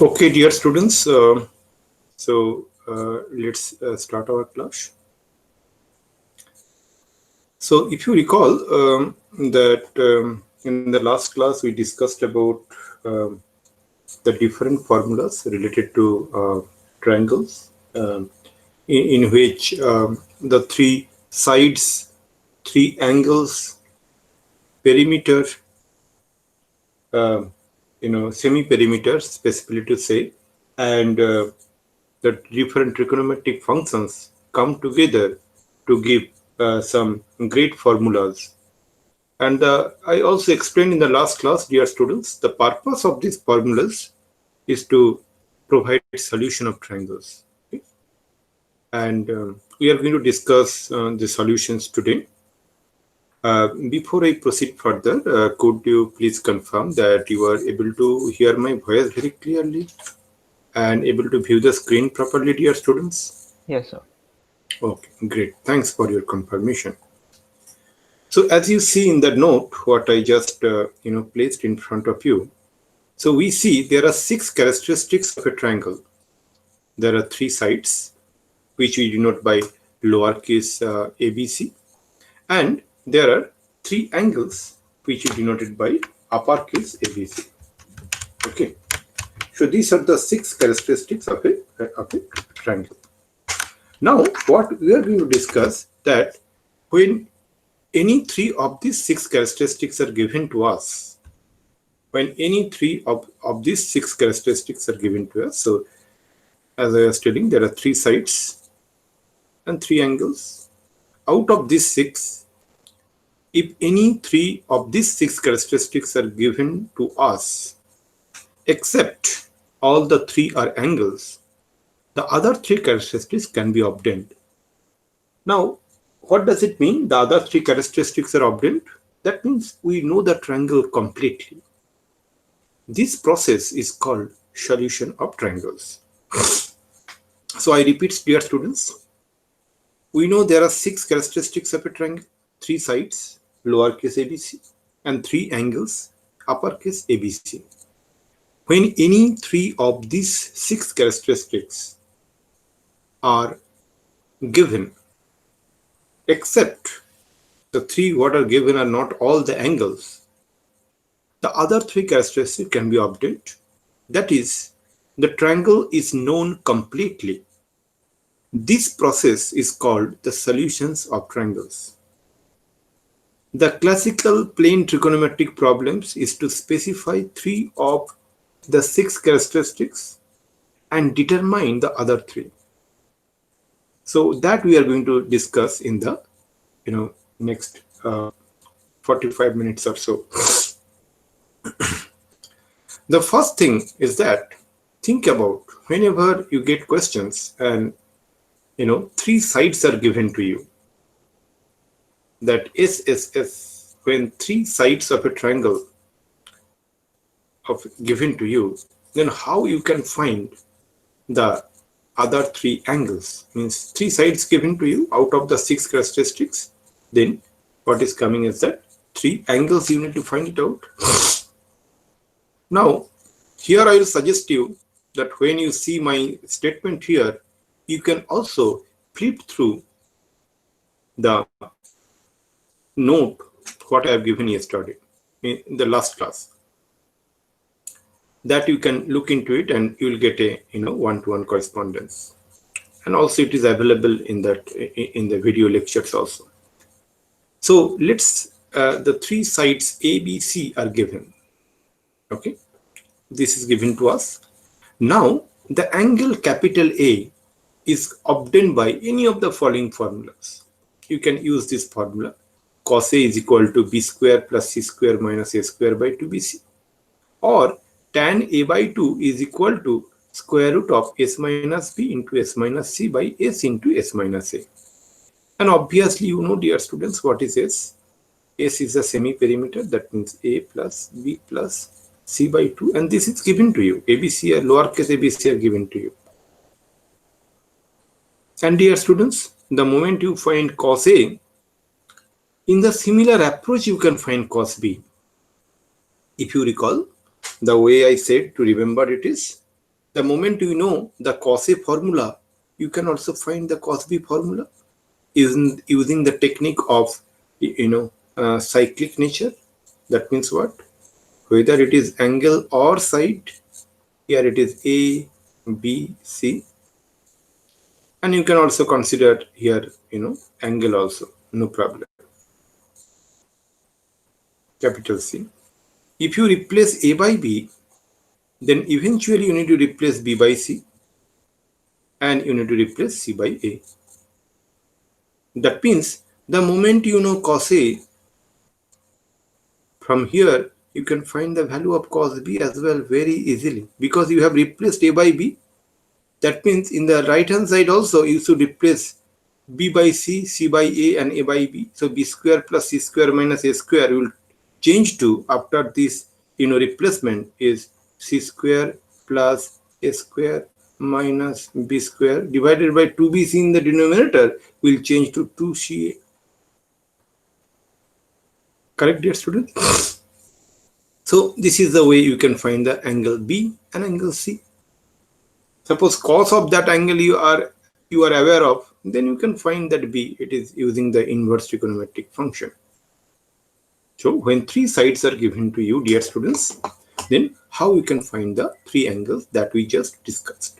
Okay, dear students, let's start our class. So if you recall in the last class we discussed about um, the different formulas related to triangles in which the three sides, three angles, perimeter, um semi-perimeter, specifically to say, and the different trigonometric functions come together to give some great formulas. And I also explained in the last class, dear students, the purpose of these formulas is to provide solution of triangles. Okay? And we are going to discuss the solutions today. Before I proceed further, could you please confirm that you are able to hear my voice very clearly and able to view the screen properly, dear students? Yes, sir. Okay, great. Thanks for your confirmation. So as you see in the note, what I just placed in front of you. So we see there are 6 characteristics of a triangle. There are 3 sides, which we denote by lowercase ABC, and there are 3 angles, which is denoted by uppercase ABC. Okay. So these are the 6 characteristics of a triangle. Now, what we are going to discuss that when any 3 of these 6 characteristics are given to us, when any 3 of these 6 characteristics are given to us, so as I was telling, there are 3 sides and 3 angles. Out of these 6, if any 3 of these 6 characteristics are given to us, except all the 3 are angles, the other 3 characteristics can be obtained. Now, what does it mean? The other 3 characteristics are obtained. That means we know the triangle completely. This process is called solution of triangles. So I repeat, dear students, we know there are 6 characteristics of a triangle, 3 sides, lowercase ABC, and 3 angles, uppercase ABC. When any 3 of these 6 characteristics are given, except the 3 what are given are not all the angles, the other 3 characteristics can be obtained. That is, the triangle is known completely. This process is called the solutions of triangles. The classical plane trigonometric problems is to specify 3 of the 6 characteristics and determine the other 3. So that we are going to discuss in the next 45 minutes or so. The first thing is that think about whenever you get questions and 3 sides are given to you, that SSS, when 3 sides of a triangle given to you, then how you can find the other 3 angles? Means 3 sides given to you out of the 6 characteristics, then what is coming is that 3 angles you need to find it out. Now, here I will suggest you that when you see my statement here, you can also flip through the note what I have given yesterday in the last class. That you can look into it and you will get a one-to-one correspondence. And also it is available in the video lectures also. So let's the 3 sides ABC are given. Okay, this is given to us. Now the angle capital A is obtained by any of the following formulas. You can use this formula. Cos A is equal to B square plus C square minus A square by 2BC. Or tan A by 2 is equal to square root of S minus B into S minus C by S into S minus A. And obviously, dear students, what is S? S is a semi-perimeter, that means A plus B plus C by 2, and this is given to you. ABC or lowercase ABC are given to you. And dear students, the moment you find cos A, in the similar approach you can find cos B. If you recall, the way I said to remember it is, the moment you know the cos A formula, you can also find the cos B formula using the technique of cyclic nature. That means what? Whether it is angle or side, here it is A, B, C, and you can also consider here angle also, no problem. Capital C. If you replace A by B, then eventually you need to replace B by C and you need to replace C by A. That means the moment you know cos A, from here you can find the value of cos B as well very easily because you have replaced A by B. That means in the right hand side also you should replace B by C, C by A and A by B. So B square plus C square minus A square will change to, after this replacement, is C square plus A square minus B square divided by 2BC in the denominator will change to 2CA. Correct, dear students? So this is the way you can find the angle B and angle C. Suppose cos of that angle you are aware of, then you can find that B. It is using the inverse trigonometric function. So when three sides are given to you, dear students, then how you can find the three angles that we just discussed.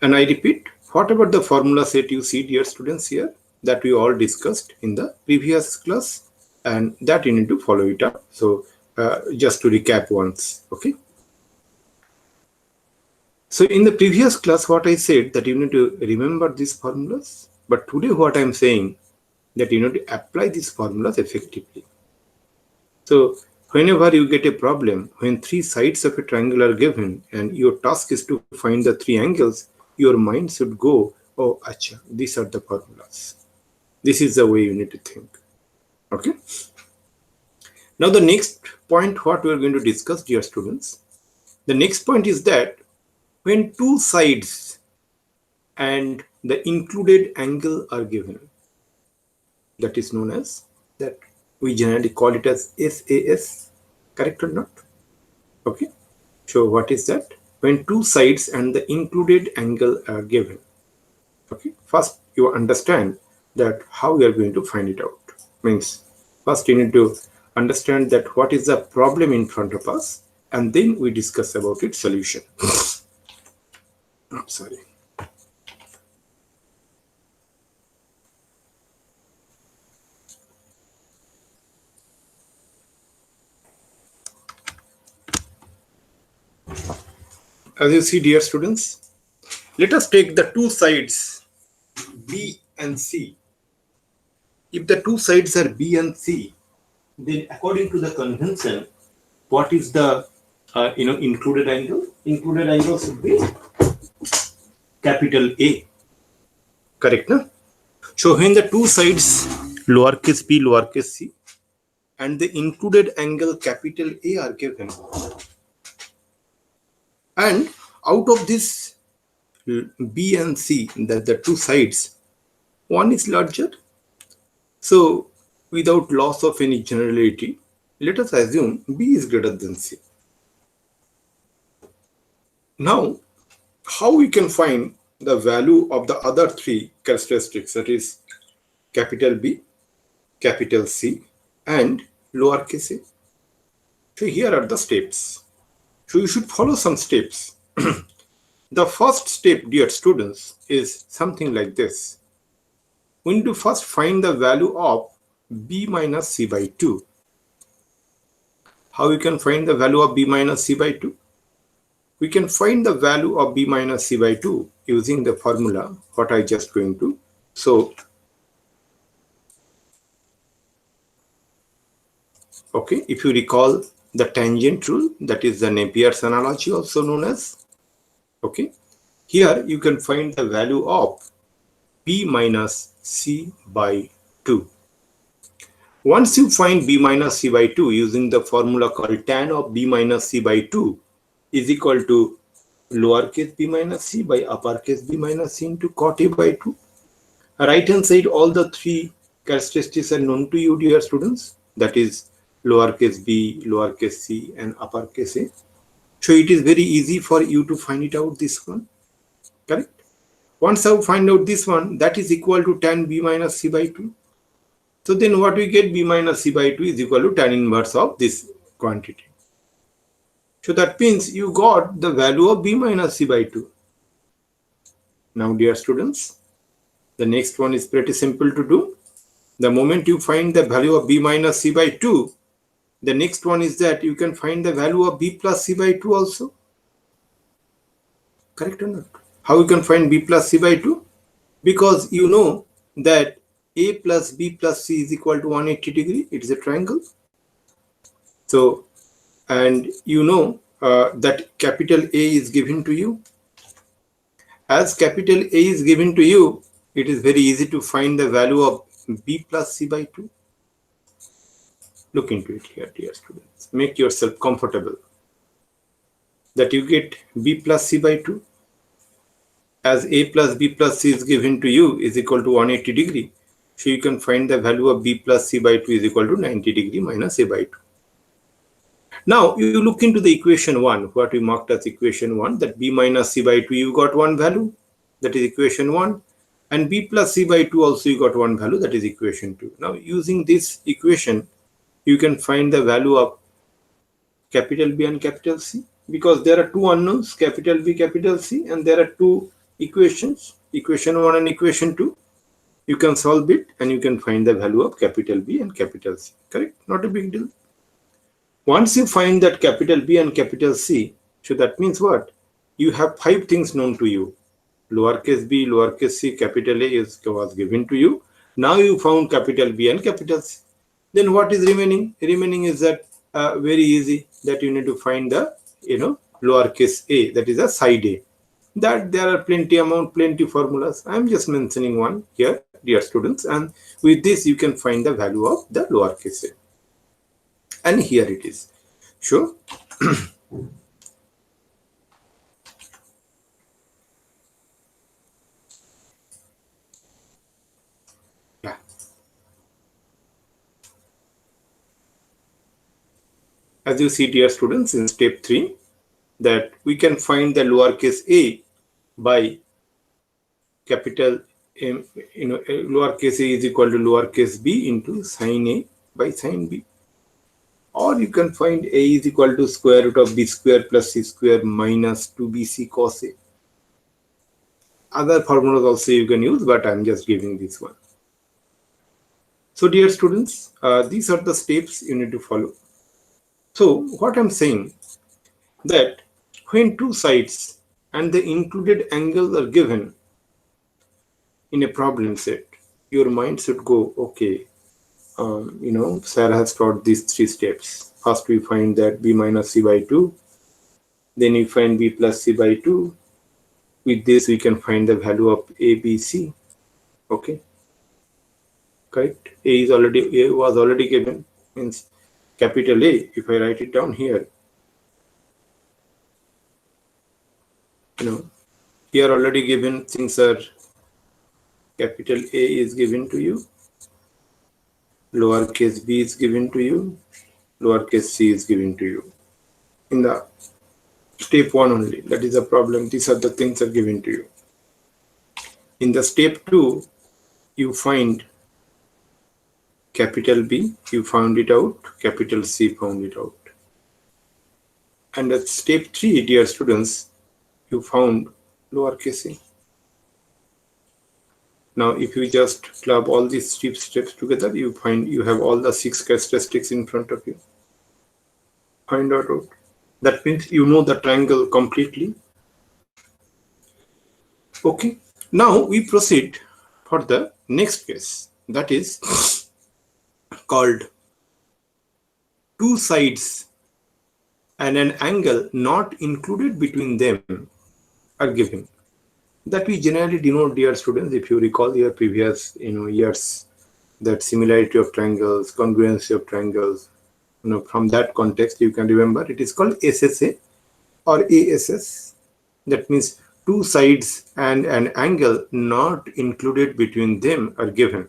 And I repeat, what about the formula set you see, dear students, here that we all discussed in the previous class, and that you need to follow it up. So just to recap once, okay? So in the previous class, what I said that you need to remember these formulas, but today what I'm saying that you need to apply these formulas effectively. So whenever you get a problem, when three sides of a triangle are given and your task is to find the three angles, your mind should go, oh, acha, these are the formulas. This is the way you need to think. Okay. Now the next point what we are going to discuss, dear students, the next point is that when two sides and the included angle are given, that is known as, that we generally call it as SAS, correct or not? Okay. So what is that? When two sides and the included angle are given. Okay. First you understand that how we are going to find it out. Means first you need to understand that what is the problem in front of us, and then we discuss about its solution. I'm sorry. As you see, dear students, let us take the two sides B and C. If the two sides are B and C, then according to the convention, what is the included angle? Included angle should be capital A. Correct, no? So when the two sides lowercase b, lowercase c, and the included angle capital A are given, and out of this B and C, the two sides, one is larger. So without loss of any generality, let us assume B is greater than C. Now, how we can find the value of the other three characteristics, that is capital B, capital C, and lowercase a? So here are the steps. So you should follow some steps. The first step, dear students, is something like this. We need to first find the value of B minus C by 2. How we can find the value of B minus C by 2? We can find the value of B minus C by 2 using the formula what I just going to. So, okay, if you recall the tangent rule, that is the Napier's analogy also known as. Okay, here you can find the value of B minus C by 2. Once you find B minus C by 2 using the formula called tan of B minus C by 2 is equal to lowercase b minus c by uppercase b minus c into cot A by 2. Right hand side, all the three characteristics are known to you, dear students. That is lowercase b, lowercase c, and uppercase a. So it is very easy for you to find it out, this one, correct? Once I find out this one, that is equal to tan b minus c by 2. So then what we get, b minus c by 2 is equal to tan inverse of this quantity. So that means you got the value of b minus c by 2. Now, dear students, the next one is pretty simple to do. The moment you find the value of b minus c by 2, the next one is that you can find the value of b plus c by 2 also. Correct or not? How you can find b plus c by 2? Because you know that a plus b plus c is equal to 180 degree. It is a triangle. So, and you know that capital A is given to you. As capital A is given to you, it is very easy to find the value of b plus c by 2. Look into it here, dear students. Make yourself comfortable. That you get b plus c by 2. As a plus b plus c is given to you is equal to 180 degree. So you can find the value of b plus c by 2 is equal to 90 degree minus a by 2. Now you look into the equation 1, what we marked as equation 1, that b minus c by 2 you got one value, that is equation 1, and b plus c by 2 also you got one value, that is equation 2. Now using this equation, you can find the value of capital B and capital C, because there are two unknowns, capital B, capital C, and there are two equations, equation 1 and equation 2. You can solve it and you can find the value of capital B and capital C. Correct? Not a big deal. Once you find that capital B and capital C, so that means what? You have 5 things known to you. Lowercase b, lowercase c, capital A was given to you. Now you found capital B and capital C. Then what is remaining? Remaining is that very easy, that you need to find the lowercase a, that is a side A. That there are plenty formulas. I am just mentioning one here, dear students, and with this you can find the value of the lowercase a. And here it is. Sure. Yeah. As you see, dear students, in step 3, that we can find the lowercase a by capital M, lowercase a is equal to lowercase b into sine A by sine B. Or you can find a is equal to square root of b square plus c square minus 2bc cos a. Other formulas also you can use, but I am just giving this one. So dear students, these are the steps you need to follow. So what I'm saying, that when two sides and the included angles are given in a problem set, your mind should go, okay, Sarah has taught these 3 steps. First we find that b minus c by 2, then we find b plus c by 2. With this we can find the value of a, b, c. Okay, correct? A was already given, means capital A. If I write it down here, here already given things are, capital A is given to you, lowercase b is given to you, lowercase c is given to you. In the step 1 only, that is a problem. These are the things are given to you. In the step 2, you find capital B, you found it out, capital C found it out. And at step 3, dear students, you found lowercase a. Now, if you just club all these steps together, you find you have all the 6 characteristics in front of you. Find out. That means you know the triangle completely. Okay. Now we proceed for the next case. That is called two sides and an angle not included between them are given. That we generally denote, dear students, if you recall your previous years, that similarity of triangles, congruency of triangles, from that context you can remember it is called SSA or ASS. That means two sides and an angle not included between them are given.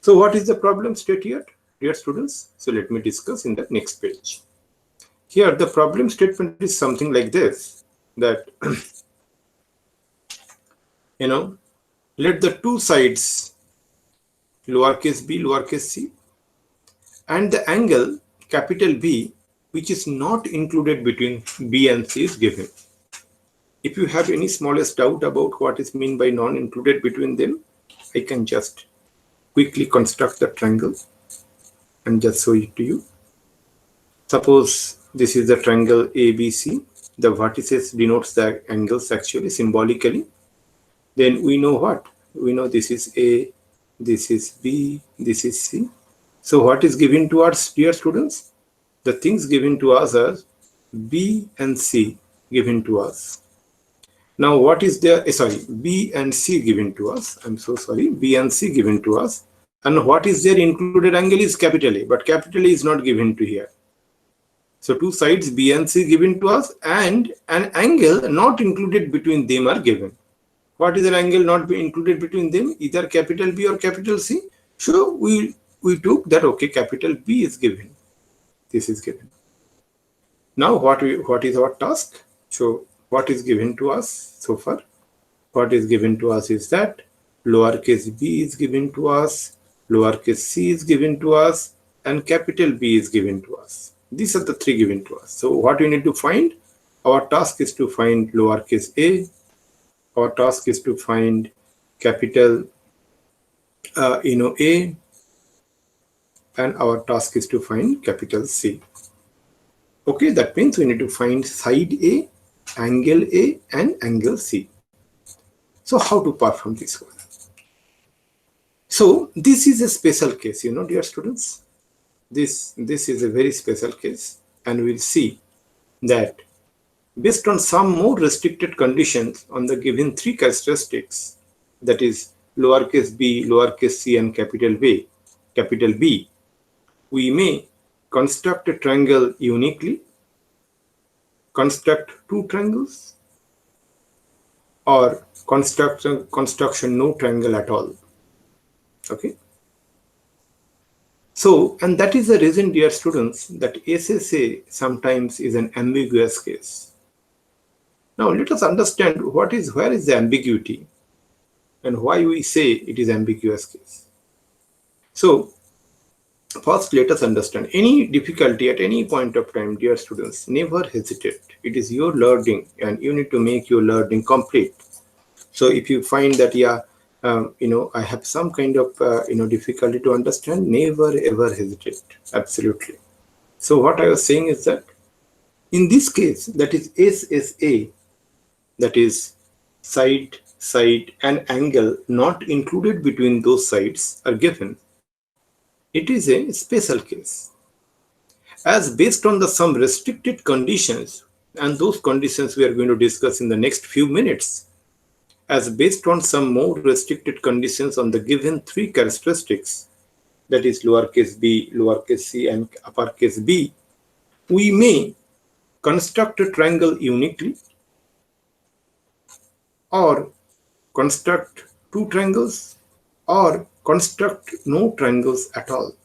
So what is the problem state here, dear students? So let me discuss in the next page. Here the problem statement is something like this, that let the two sides lowercase b, lowercase c, and the angle capital B, which is not included between B and C, is given. If you have any smallest doubt about what is meant by non-included between them, I can just quickly construct the triangle and just show it to you. Suppose this is the triangle ABC. The vertices denotes the angles actually symbolically. Then we know what? We know this is A, this is B, this is C. So what is given to us, dear students? The things given to us are B and C given to us. Now what is there? B and C given to us. I'm so sorry. B and C given to us. And what is there included angle is capital A, but capital A is not given to here. So two sides B and C given to us, and an angle not included between them are given. What is an angle not be included between them? Either capital B or capital C. So we took that, okay, capital B is given. This is given. Now what is our task? So what is given to us so far? What is given to us is that lowercase b is given to us, lowercase c is given to us, and capital B is given to us. These are the three given to us. So what we need to find? Our task is to find lowercase a. Our task is to find capital A, and our task is to find capital C. Okay, that means we need to find side A, angle A, and angle C. So how to perform this one? So this is a special case, dear students. This is a very special case, and we'll see that based on some more restricted conditions on the given three characteristics, that is lowercase b, lowercase c, and capital B, we may construct a triangle uniquely, construct two triangles, or construction no triangle at all. Okay. So, and that is the reason, dear students, that SSA sometimes is an ambiguous case. Now let us understand where is the ambiguity and why we say it is ambiguous case. So first, let us understand any difficulty at any point of time, dear students, never hesitate. It is your learning and you need to make your learning complete. So if you find that, I have some kind of, difficulty to understand, never ever hesitate. Absolutely. So what I was saying is that in this case, that is SSA, that is side, and angle not included between those sides are given. It is a special case, as based on some restricted conditions, and those conditions we are going to discuss in the next few minutes, as based on some more restricted conditions on the given three characteristics, that is lowercase b, lowercase c, and uppercase B, we may construct a triangle uniquely, or construct two triangles, or construct no triangles at all.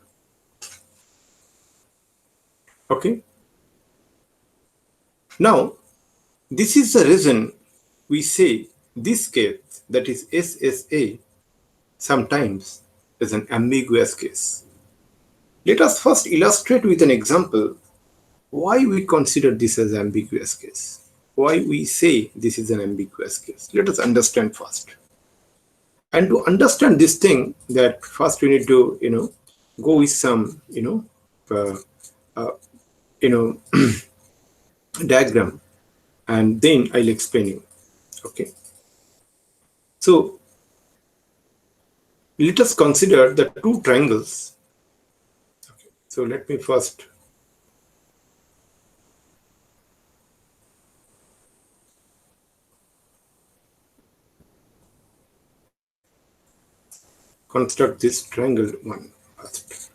Okay. Now, this is the reason we say this case, that is SSA, sometimes is an ambiguous case. Let us first illustrate with an example why we consider this as an ambiguous case. Why we say this is an ambiguous case. Let us understand first. And to understand this thing, that first we need to, go with some, diagram, and then I'll explain you. Okay. So let us consider the two triangles. Okay. So let me first construct this triangle one first.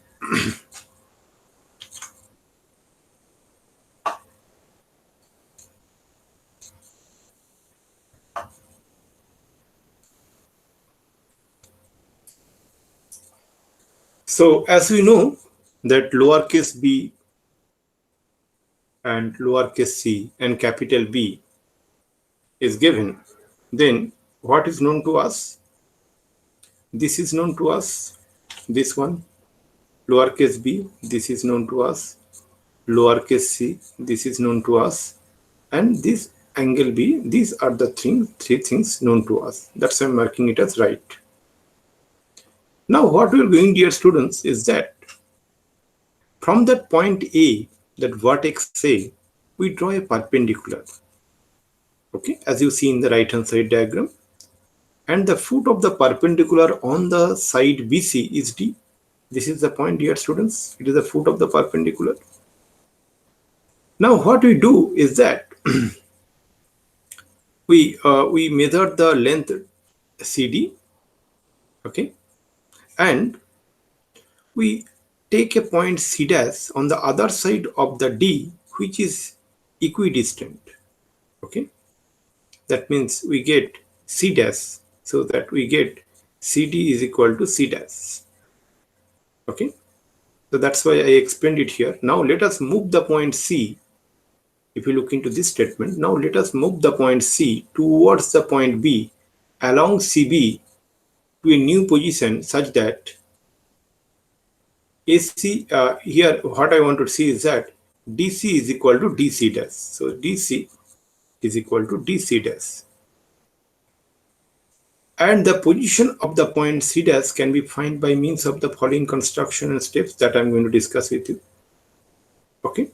So as we know that lowercase b and lowercase c and capital B is given, then what is known to us? This is known to us, this one, lowercase b, this is known to us, lowercase c, this is known to us, and this angle B, these are the three things known to us. That's why I'm marking it as right. Now what we're doing, dear students, is that from that point A, that vertex A, we draw a perpendicular. Okay, as you see in the right hand side diagram. And the foot of the perpendicular on the side BC is D. This is the point, dear students. It is the foot of the perpendicular. Now what we do is that we measure the length CD, okay, and we take a point C dash on the other side of the D, which is equidistant, okay. That means we get C dash, so that we get CD is equal to C dash, okay. So that's why I explained it here. Now let us move the point C. If you look into this statement, now let us move the point C towards the point B along CB to a new position such that AC, here what I want to see is that DC is equal to DC dash. So DC is equal to DC dash. And the position of the point C dash can be found by means of the following construction and steps that I'm going to discuss with you. Okay.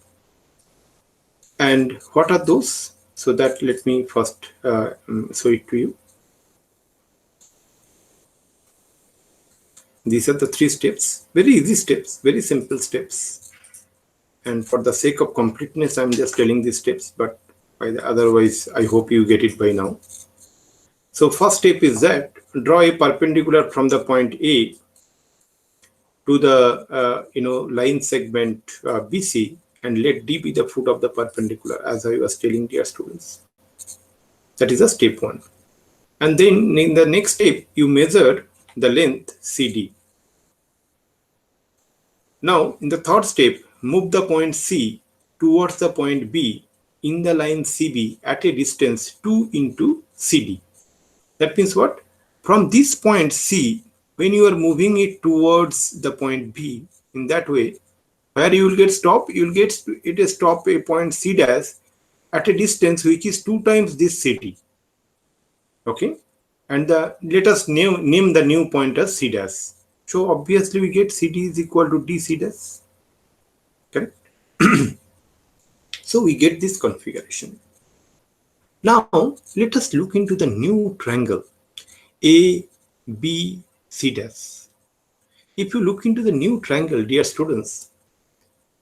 And what are those? So that let me first show it to you. These are the three steps, very easy steps, very simple steps. And for the sake of completeness, I'm just telling these steps, but otherwise, I hope you get it by now. So first step is that draw a perpendicular from the point A to the line segment BC, and let D be the foot of the perpendicular, as I was telling dear students. That is a step one. And then in the next step, you measure the length CD. Now, in the third step, move the point C towards the point B in the line CB at a distance 2 into CD. That means what? From this point C, when you are moving it towards the point B, in that way, where you will get stop, you will get it a stop a point C dash at a distance which is 2 times this CD. Okay, and let us name the new point as C dash. So obviously we get CD is equal to DC dash. Correct? So we get this configuration. Now let us look into the new triangle ABC dash. If you look into the new triangle, dear students,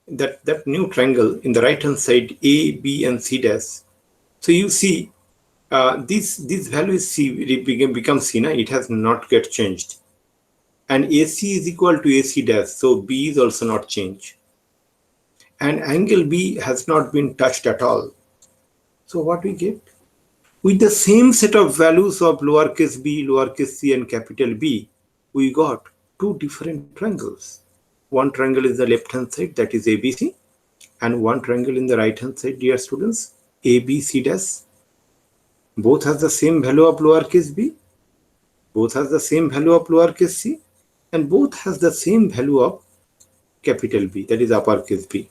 that new triangle in the right hand side A, B and C dash. So you see this value is C becomes C now, it has not get changed. And AC is equal to AC dash, so B is also not changed. And angle B has not been touched at all. So what we get? With the same set of values of lowercase b, lowercase c and capital B, we got two different triangles. One triangle is the left hand side, that is ABC, and one triangle in the right hand side, dear students, ABC dash. Both has the same value of lowercase b, both has the same value of lowercase c, and both has the same value of capital B, that is uppercase B.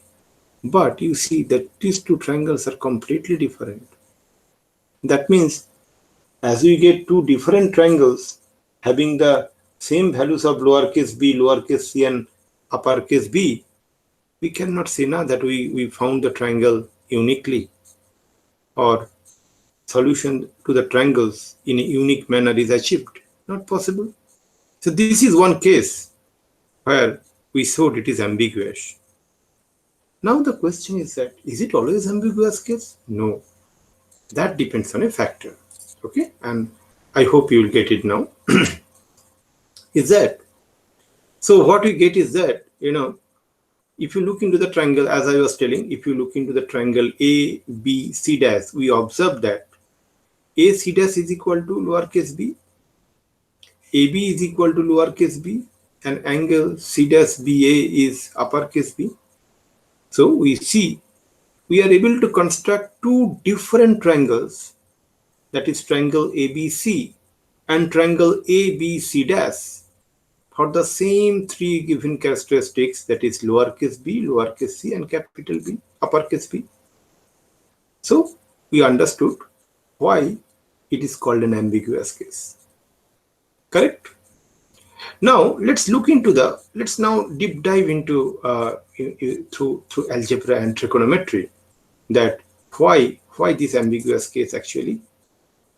But you see that these two triangles are completely different. That means as we get two different triangles having the same values of lowercase b, lowercase c and uppercase B, we cannot say now that we found the triangle uniquely, or solution to the triangles in a unique manner is achieved. Not possible. So this is one case where we showed it is ambiguous. Now the question is that, is it always ambiguous case? No. That depends on a factor. Okay, and I hope you will get it now. Is that, so what we get is that, if you look into the triangle, as I was telling, if you look into the triangle A, B, C dash, we observe that A C dash is equal to lowercase b, AB is equal to lowercase b, and angle C dash BA is uppercase B. So we see we are able to construct two different triangles, that is triangle ABC and triangle ABC dash, for the same three given characteristics, that is lowercase b, lowercase c, and capital B, uppercase B. So we understood why it is called an ambiguous case. Correct? Now let's now deep dive into through algebra and trigonometry, that why this ambiguous case actually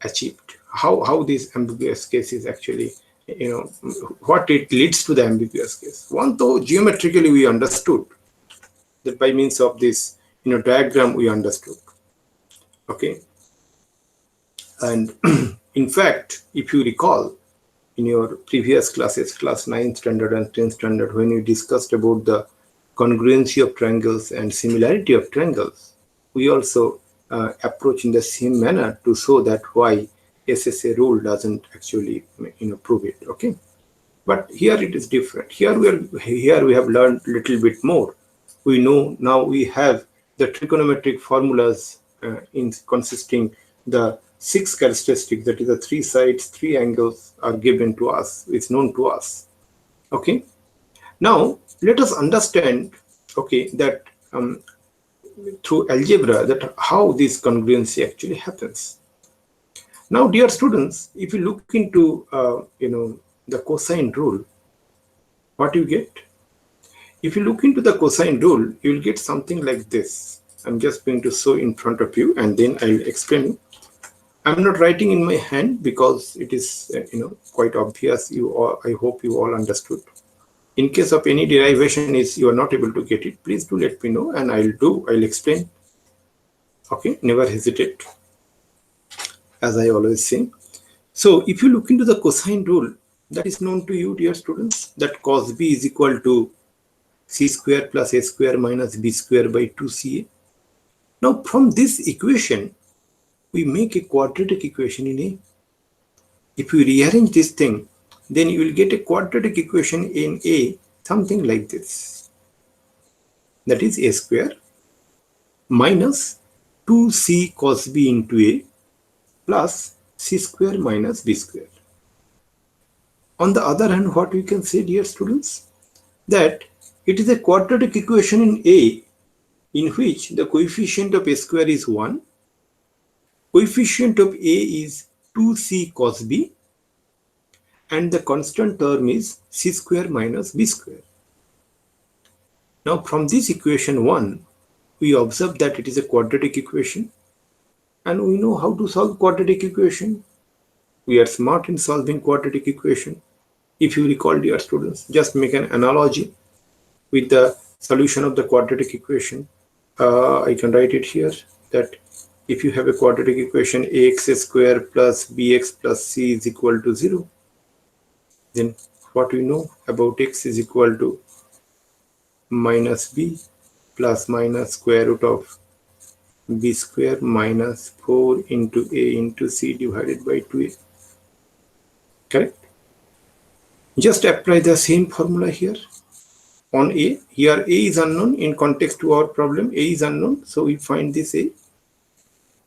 achieved, how this ambiguous case is actually, what it leads to the ambiguous case. One, though geometrically we understood that by means of this diagram we understood. Okay, and in fact, if you recall in your previous classes, class 9th standard and 10th standard, when we discussed about the congruency of triangles and similarity of triangles, we also approach in the same manner to show that why SSA rule doesn't actually prove it. Okay, but here it is different. Here we have learned a little bit more. We know now we have the trigonometric formulas in consisting the 6 characteristics, that is the 3 sides, 3 angles are given to us, it's known to us. Okay, now let us understand, okay, that through algebra, that how this congruency actually happens. Now dear students, if you look into the cosine rule, what you get? If you look into the cosine rule, you will get something like this. I'm just going to show in front of you and then I'll explain. I'm not writing in my hand because it is quite obvious. I hope you all understood. In case of any derivation is you are not able to get it, please do let me know and I'll explain. Okay, never hesitate, as I always say. So if you look into the cosine rule, that is known to you, dear students, that cos b is equal to c square plus a square minus b square by 2ca. Now from this equation, we make a quadratic equation in A. If you rearrange this thing, then you will get a quadratic equation in A, something like this. That is a square minus 2c cos b into A plus c square minus b square. On the other hand, what we can say, dear students, that it is a quadratic equation in A in which the coefficient of a square is 1, coefficient of A is 2c cos b, and the constant term is c square minus b square. Now from this equation 1, we observe that it is a quadratic equation, and we know how to solve quadratic equation. We are smart in solving quadratic equation. If you recall, dear students, just make an analogy with the solution of the quadratic equation. I can write it here, that if you have a quadratic equation ax square plus bx plus c is equal to 0, then what we know about x is equal to minus b plus minus square root of b square minus 4 into a into c divided by 2a. Correct? Just apply the same formula here on a. Here a is unknown. In context to our problem, a is unknown, so we find this a,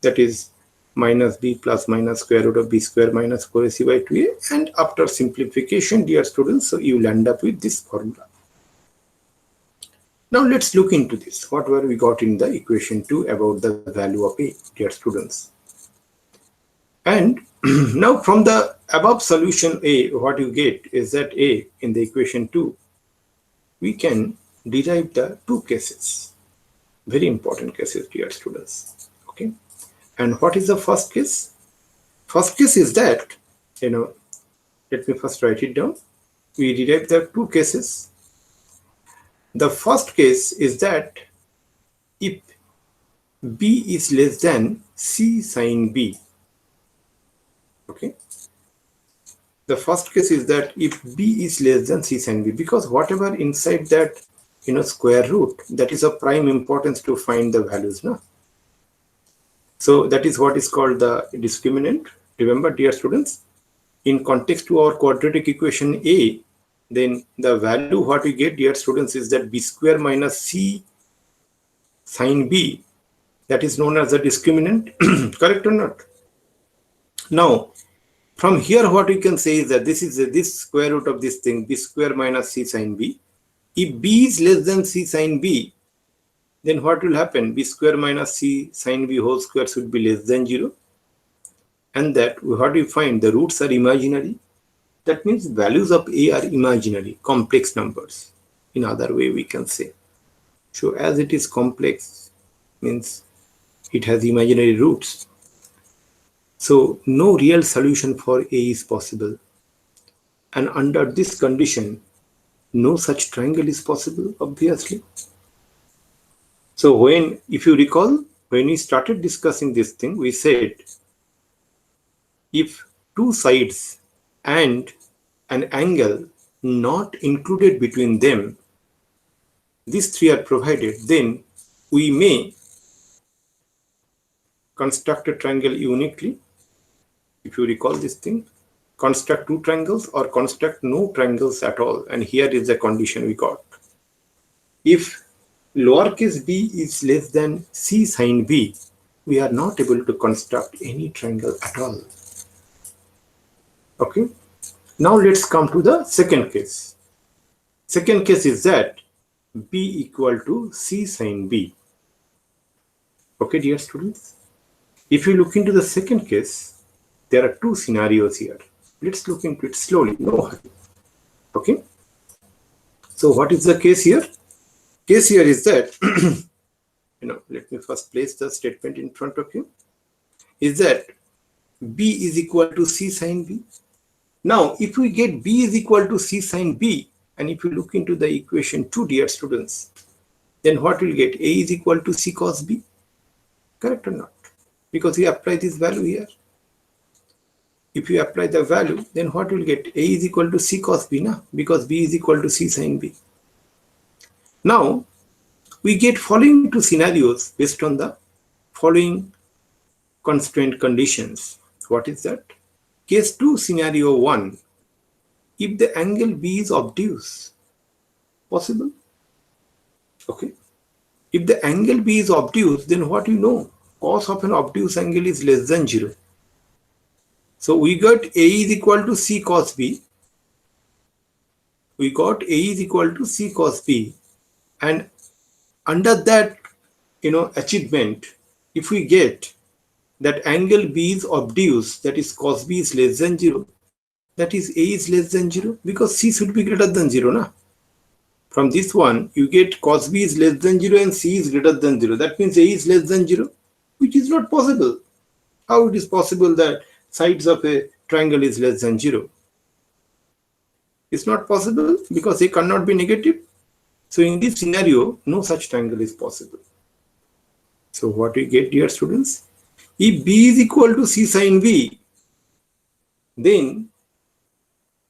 that is minus b plus minus square root of b square minus 4ac by 2a, and after simplification, dear students, so you will end up with this formula. Now let's look into this. What were we got in the equation 2 about the value of a, dear students? And now from the above solution a, what you get is that a in the equation 2, we can derive the two cases, very important cases, dear students. Okay, and what is the first case? First case is that, let me first write it down. We derive the two cases. The first case is that if b is less than c sine b. Okay, the first case is that if b is less than c sine b, because whatever inside that square root, that is of prime importance to find the values now. So that is what is called the discriminant. Remember, dear students, in context to our quadratic equation a, then the value what we get, dear students, is that b square minus c sine b That is known as a discriminant. Correct or not? Now, from here, what we can say is that this is this square root of this thing, b square minus c sine b. If b is less than c sine b, then what will happen? B square minus c sine b whole square should be less than 0. And that, what we find, the roots are imaginary. That means values of a are imaginary, complex numbers. In other way, we can say. So as it is complex, means it has imaginary roots. So no real solution for a is possible. And under this condition, no such triangle is possible, obviously. So if you recall, when we started discussing this thing, we said if two sides and an angle not included between them, these three are provided, then we may construct a triangle uniquely. If you recall this thing, construct two triangles or construct no triangles at all. And here is the condition we got. If lowercase b is less than c sine b, we are not able to construct any triangle at all. Okay. Now let's come to the second case. Second case is that b equal to c sine b. Okay, dear students. If you look into the second case, there are two scenarios here. Let's look into it slowly, no hurry. Okay. So what is the case here? Case here is that, let me first place the statement in front of you, is that b is equal to c sine b. Now, if we get b is equal to c sine b, and if you look into the equation 2, dear students, then what we'll get? A is equal to c cos b. Correct or not? Because we apply this value here. If you apply the value, then what we'll get? A is equal to c cos b, na? Because b is equal to c sine b. Now, we get following two scenarios based on the following constraint conditions. What is that? Case 2, scenario 1. If the angle B is obtuse, possible? Okay. If the angle B is obtuse, then what you know? Cos of an obtuse angle is less than 0. So we got A is equal to C cos B. We got A is equal to C cos B. And under that, achievement, if we get that angle B is obtuse, that is cos B is less than 0, that is A is less than 0, because C should be greater than 0, na? From this one, you get cos B is less than 0 and C is greater than 0. That means A is less than 0, which is not possible. How it is possible that sides of a triangle is less than 0? It's not possible because A cannot be negative. So in this scenario, no such triangle is possible. So what we get, dear students? If B is equal to C sine B, then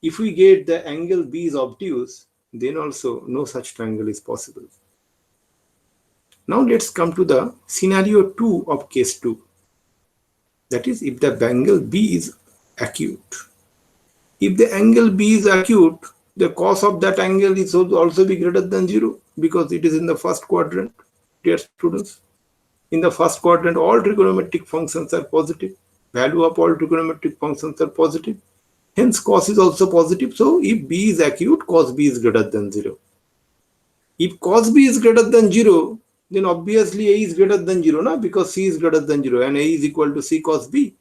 if we get the angle B is obtuse, then also no such triangle is possible. Now let's come to the scenario 2 of case 2. That is, if the angle B is acute. If the angle B is acute, the cos of that angle is also be greater than 0 because it is in the first quadrant, dear students. In the first quadrant, all trigonometric functions are positive. Value of all trigonometric functions are positive. Hence, cos is also positive. So, if B is acute, cos B is greater than 0. If cos B is greater than 0, then obviously A is greater than 0, na? Because C is greater than 0 and A is equal to C cos B,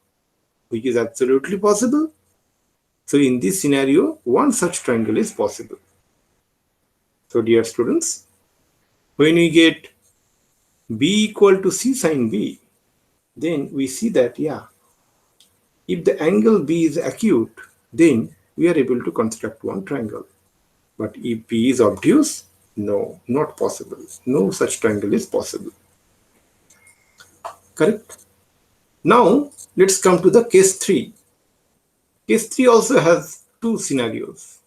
which is absolutely possible. So, in this scenario, one such triangle is possible. So, dear students, when we get B equal to C sine B, then we see that, if the angle B is acute, then we are able to construct one triangle. But if B is obtuse, no, not possible. No such triangle is possible. Correct? Now, let's come to the case 3. Case 3 also has two scenarios.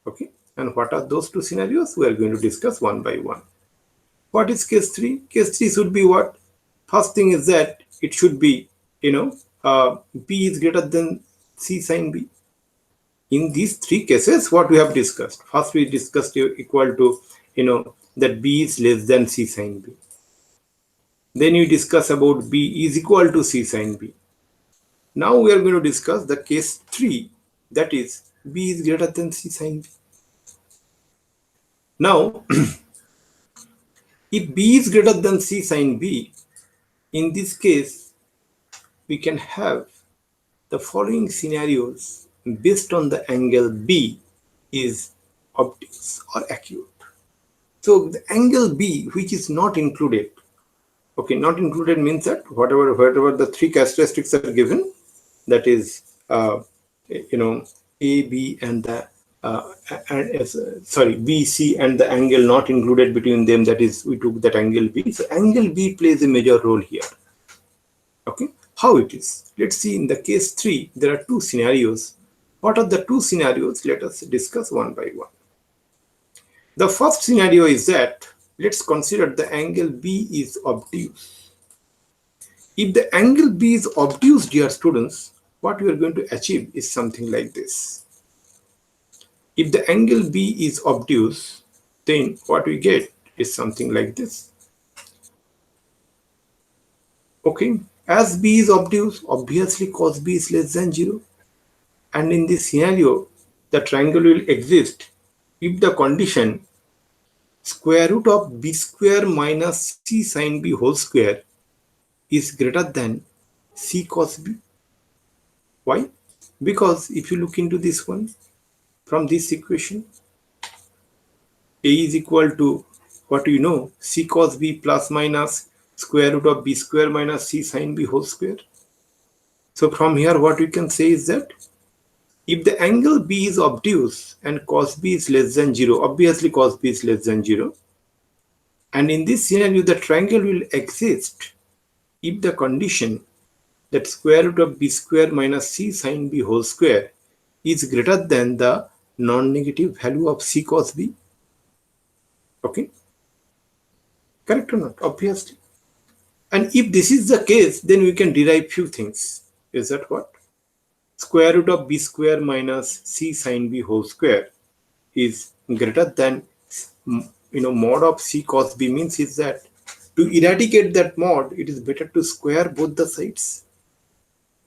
Okay? And what are those two scenarios? We are going to discuss one by one. What is case 3? Case 3 should be what? First thing is that it should be, B is greater than C sine B. In these three cases, what we have discussed. First, we discussed equal to, that B is less than C sine B. Then we discuss about B is equal to C sine B. Now we are going to discuss the case 3, that is B is greater than C sine B. Now, if B is greater than C sine B, in this case, we can have the following scenarios based on the angle B is obtuse or acute. So the angle B, which is not included, okay, not included means that whatever the three characteristics are given, that is, A, B, and the B, C, and the angle not included between them, that is, we took that angle B. So angle B plays a major role here. Okay, how it is? Let's see in the case 3, there are two scenarios. What are the two scenarios? Let us discuss one by one. The first scenario is that, let's consider the angle B is obtuse. If the angle B is obtuse, dear students, what we are going to achieve is something like this. If the angle B is obtuse, then what we get is something like this. Okay, as B is obtuse, obviously cos B is less than 0. And in this scenario, the triangle will exist if the condition square root of B square minus C sine B whole square is greater than C cos B. Why? Because if you look into this one, from this equation, A is equal to, what do you know, C cos B plus minus square root of B square minus C sine B whole square. So from here, what we can say is that if the angle B is obtuse and cos B is less than 0, obviously cos B is less than 0, and in this scenario, the triangle will exist if the condition that square root of B square minus C sine B whole square is greater than the non-negative value of C cos B. Okay, correct or not? Obviously. And if this is the case, then we can derive few things. Is that what? Square root of B square minus C sine B whole square is greater than, mod of C cos B, means is that to eradicate that mod, it is better to square both the sides.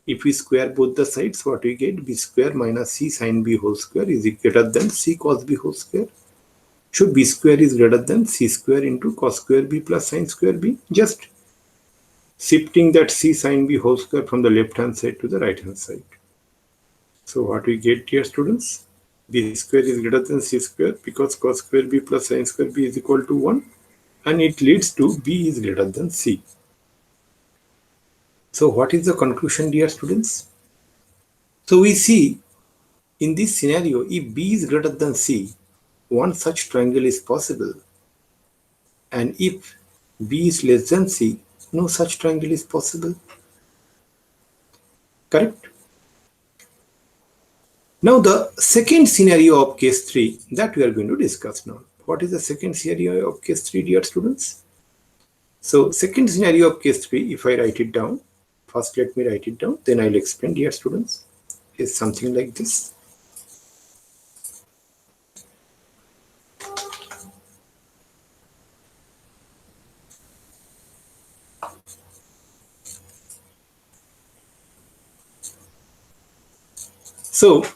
If we square both the sides, what we get? B square minus C sine B whole square is greater than C cos B whole square. So B square is greater than C square into cos square B plus sine square B. Just shifting that C sine B whole square from the left hand side to the right hand side. So what we get, dear students? B square is greater than C square because cos square B plus sine square B is equal to 1, and it leads to B is greater than C. So what is the conclusion, dear students? So we see in this scenario, if B is greater than C, one such triangle is possible, and if B is less than C, no such triangle is possible. Correct? Now the second scenario of case 3 that we are going to discuss now. What is the second scenario of case 3, dear students? So second scenario of case 3, if I write it down, first let me write it down, then I'll explain, dear students, is something like this. So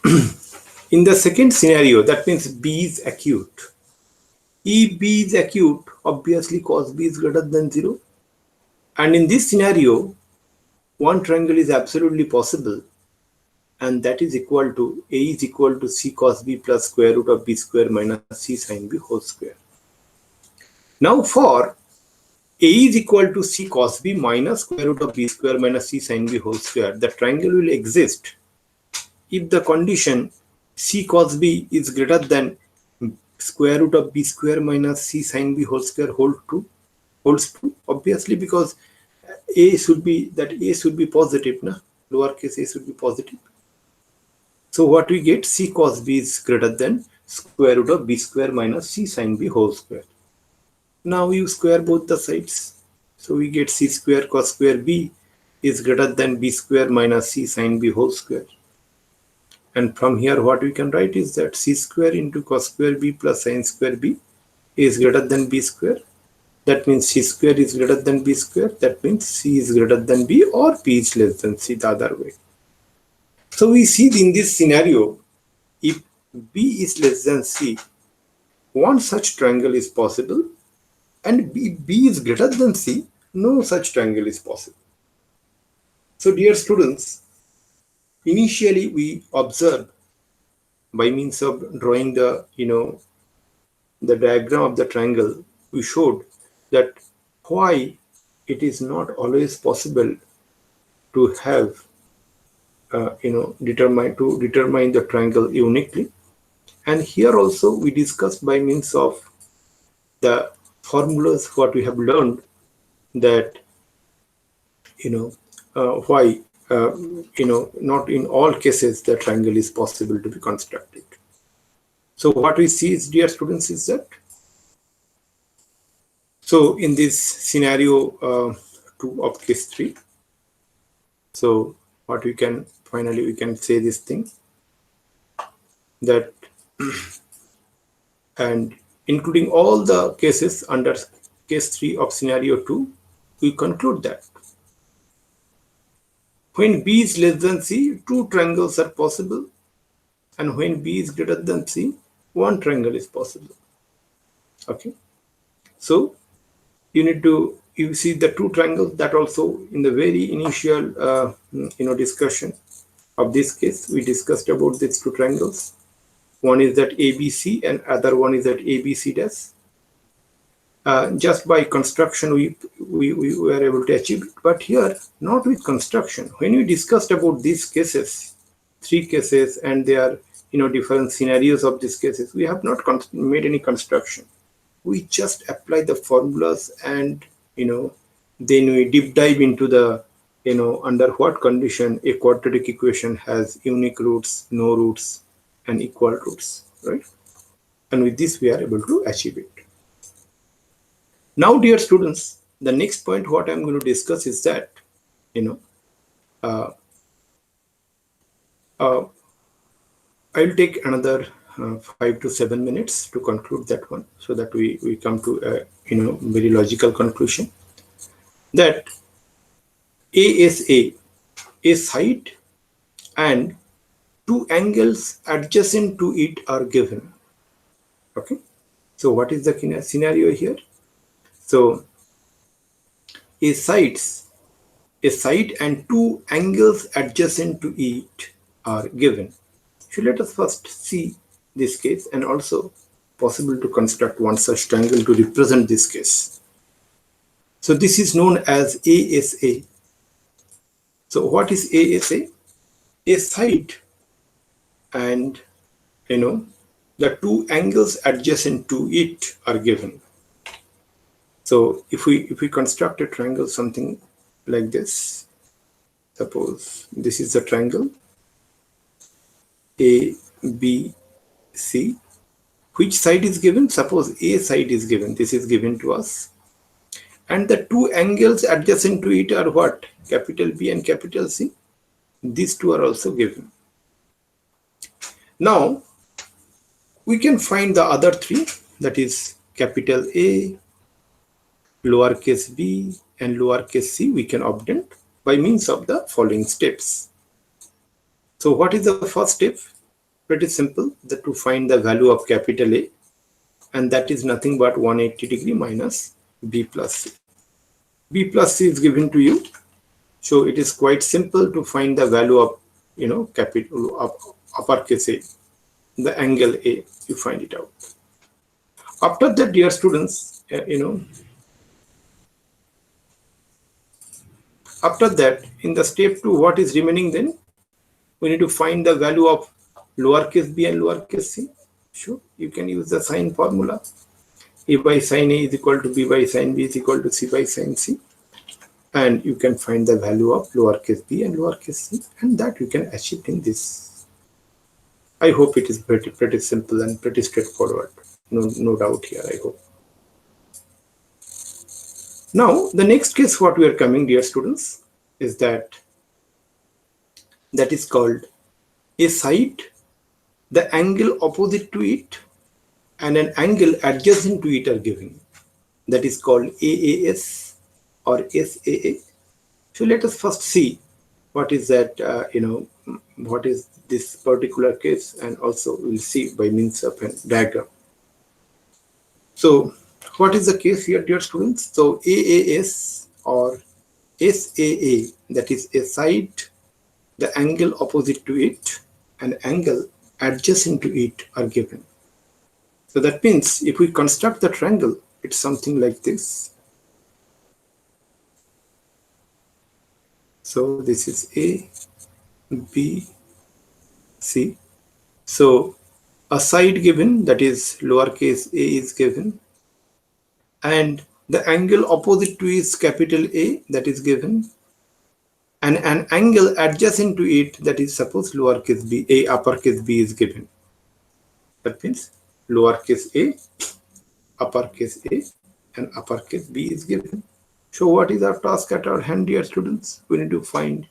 in the second scenario, that means B is acute. If B is acute, obviously cos B is greater than 0. And in this scenario, one triangle is absolutely possible, and that is equal to, A is equal to C cos B plus square root of B square minus C sine B whole square. Now for A is equal to C cos B minus square root of B square minus C sine B whole square, the triangle will exist if the condition C cos B is greater than square root of B square minus C sine B whole square holds true, obviously, because A should be positive, na? Lowercase a should be positive. So what we get? C cos B is greater than square root of B square minus C sine B whole square. Now you square both the sides. So we get C square cos square B is greater than B square minus C sine B whole square. And from here, what we can write is that C square into cos square B plus sine square B is greater than B square. That means C square is greater than B square. That means C is greater than B or P is less than C, the other way. So we see in this scenario, if B is less than C, one such triangle is possible, and B is greater than C, no such triangle is possible. So dear students, initially we observe by means of drawing the the diagram of the triangle, we showed that why it is not always possible to have determine the triangle uniquely. And here also we discussed by means of the formulas what we have learned that why not in all cases the triangle is possible to be constructed. So what we see is, dear students, is that so in this scenario 2 of case 3, so what we can finally we can say this thing that and including all the cases under case 3 of scenario 2, we conclude that when B is less than C, two triangles are possible, and when B is greater than C, one triangle is possible. Okay, so you see the two triangles that also in the very initial discussion of this case we discussed about these two triangles. One is that ABC and other one is that ABC dash. Just by construction we were able to achieve it, but here not with construction. When we discussed about these cases, 3 cases, and they are different scenarios of these cases, we have not made any construction. We just apply the formulas and then we deep dive into the under what condition a quadratic equation has unique roots, no roots, and equal roots, right? And with this we are able to achieve it. Now, dear students, the next point what I'm going to discuss is that I'll take another 5 to 7 minutes to conclude that one, so that we come to a very logical conclusion that ASA, a side and two angles adjacent to it are given. Okay, so what is the scenario here? So a side and two angles adjacent to it are given. So let us first see this case, and also possible to construct one such triangle to represent this case. So this is known as ASA. So what is ASA? A side and the two angles adjacent to it are given. So if we construct a triangle something like this, suppose this is the triangle ABC. Which side is given? Suppose A side is given. This is given to us, and the two angles adjacent to it are what? Capital B and capital C. These two are also given. Now we can find the other three, that is capital A, lowercase b, and lowercase c. We can obtain by means of the following steps. So what is the first step? Pretty simple, that to find the value of capital A, and that is nothing but 180 degree minus B plus C. B plus C is given to you, so it is quite simple to find the value of capital of uppercase A, the angle A. You find it out. After that, dear students, after that, in the step 2, what is remaining then? We need to find the value of lowercase b and lowercase c. Sure, you can use the sine formula. A by sine A is equal to B by sine B is equal to C by sine C. And you can find the value of lowercase b and lowercase c, and that you can achieve in this. I hope it is pretty simple and pretty straightforward. No doubt here, I hope. Now, the next case what we are coming, dear students, is that is called a side, the angle opposite to it, and an angle adjacent to it are given. that is called AAS or SAA. So let us first see what is that, what is this particular case, and also we'll see by means of a diagram. So what is the case here, dear students? So AAS or SAA, that is a side, the angle opposite to it, and angle adjacent to it are given. So that means if we construct the triangle, it's something like this. So this is A, B, C. So a side given, that is lowercase a is given, and the angle opposite to is capital A, that is given, and an angle adjacent to it, that is suppose lowercase b, a uppercase b is given. That means lowercase a, uppercase a, and uppercase b is given. So what is our task at our hand, dear students? We need to find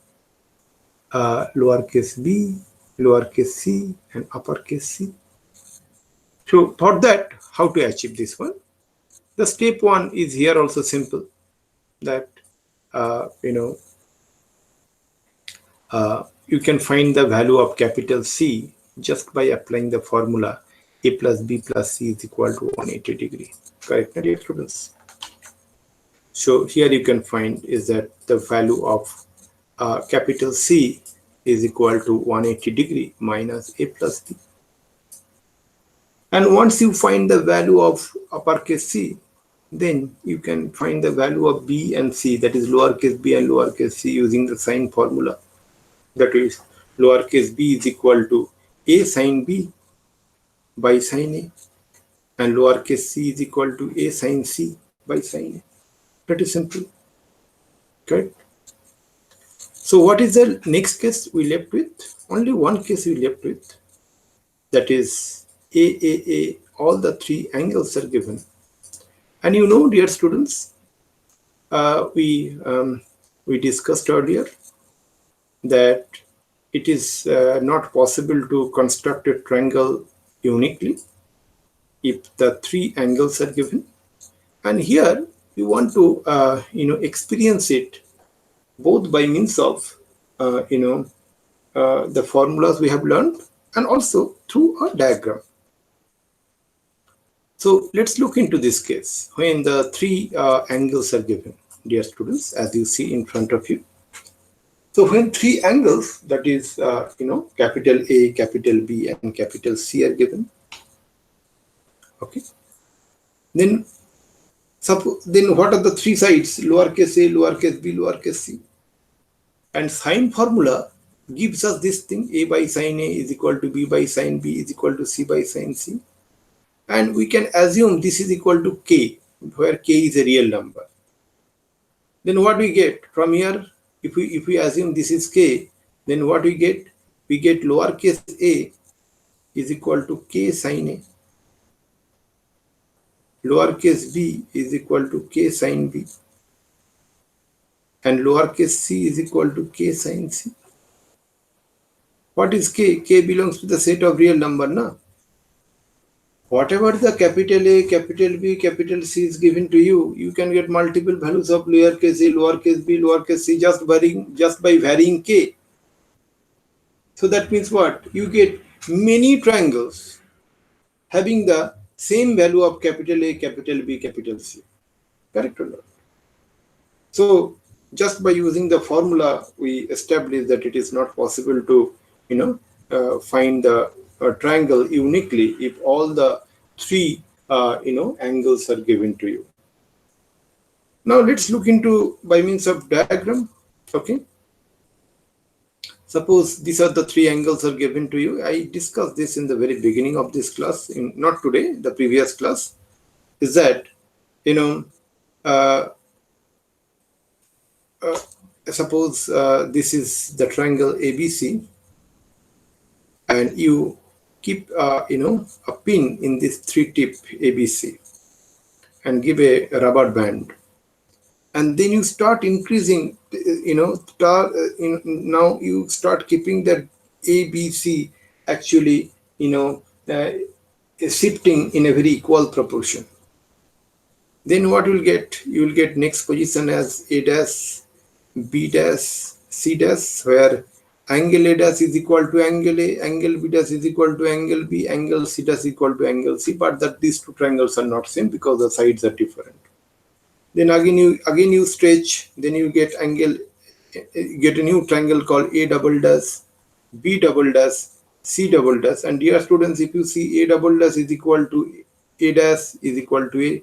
lowercase b, lowercase c, and uppercase c. So for that, how to achieve this one? The step one is here also simple, that you can find the value of capital C just by applying the formula a plus b plus c is equal to 180 degree. Correct, dear students? So here you can find is that the value of capital C is equal to 180 degree minus a plus b. And once you find the value of uppercase C, then you can find the value of b and c, that is lowercase b and lowercase c, using the sine formula. That is lowercase b is equal to a sine b by sine a, and lowercase c is equal to a sine c by sine a. Pretty simple. Okay. So what is the next case we left with? Only one case we left with. That is AAA. All the three angles are given. And you know, dear students, we discussed earlier that it is not possible to construct a triangle uniquely if the three angles are given. And here we want to experience it both by means of the formulas we have learned and also through a diagram. So let's look into this case when the three angles are given, dear students, as you see in front of you. So when three angles, that is capital A, capital B, and capital C are given, okay, then what are the three sides? Lowercase a, lowercase b, lowercase c. And sine formula gives us this thing: a by sine a is equal to b by sine b is equal to c by sine c. And we can assume this is equal to k, where k is a real number. Then what we get from here? If we assume this is k, then what we get? We get lowercase a is equal to k sine a. Lowercase b is equal to k sine b. And lowercase c is equal to k sine c. What is k? K belongs to the set of real number, na? Whatever the capital A, capital B, capital C is given to you, you can get multiple values of lowercase a, lowercase b, lowercase c just by varying k. So that means what? You get many triangles having the same value of capital A, capital B, capital C. Correct or not? So just by using the formula, we establish that it is not possible to find the triangle uniquely if all the three angles are given to you. Now let's look into by means of diagram. Okay, suppose these are the three angles are given to you. I discussed this in the very beginning of this class, not today, the previous class. Is that suppose this is the triangle ABC, and you keep a pin in this three tip ABC and give a rubber band, and then you start increasing, now you start keeping that ABC actually shifting in a very equal proportion. Then what you'll get? You will get next position as A dash, B dash, C dash, where angle A dash is equal to angle A, angle B dash is equal to angle B, angle C dash is equal to angle C, but that these two triangles are not same because the sides are different. Then again you stretch, then you get a new triangle called A double dash, B double dash, C double dash. And dear students, if you see A double dash is equal to A dash is equal to A,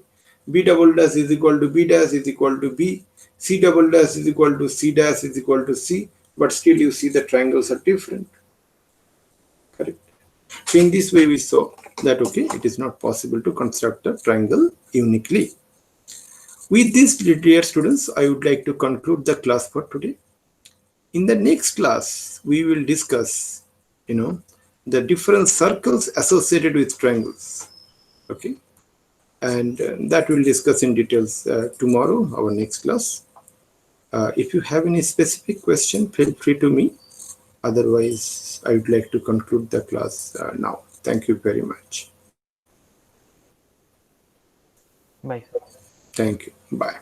B double dash is equal to B dash is equal to B, C double dash is equal to C dash is equal to C, but still you see the triangles are different. Correct. So in this way we saw that okay, it is not possible to construct a triangle uniquely. With this, dear students, I would like to conclude the class for today. In the next class, we will discuss, the different circles associated with triangles. Okay, and that we'll discuss in details tomorrow, our next class. If you have any specific question, feel free to me. Otherwise, I would like to conclude the class now. Thank you very much. Bye. Thank you. Bye.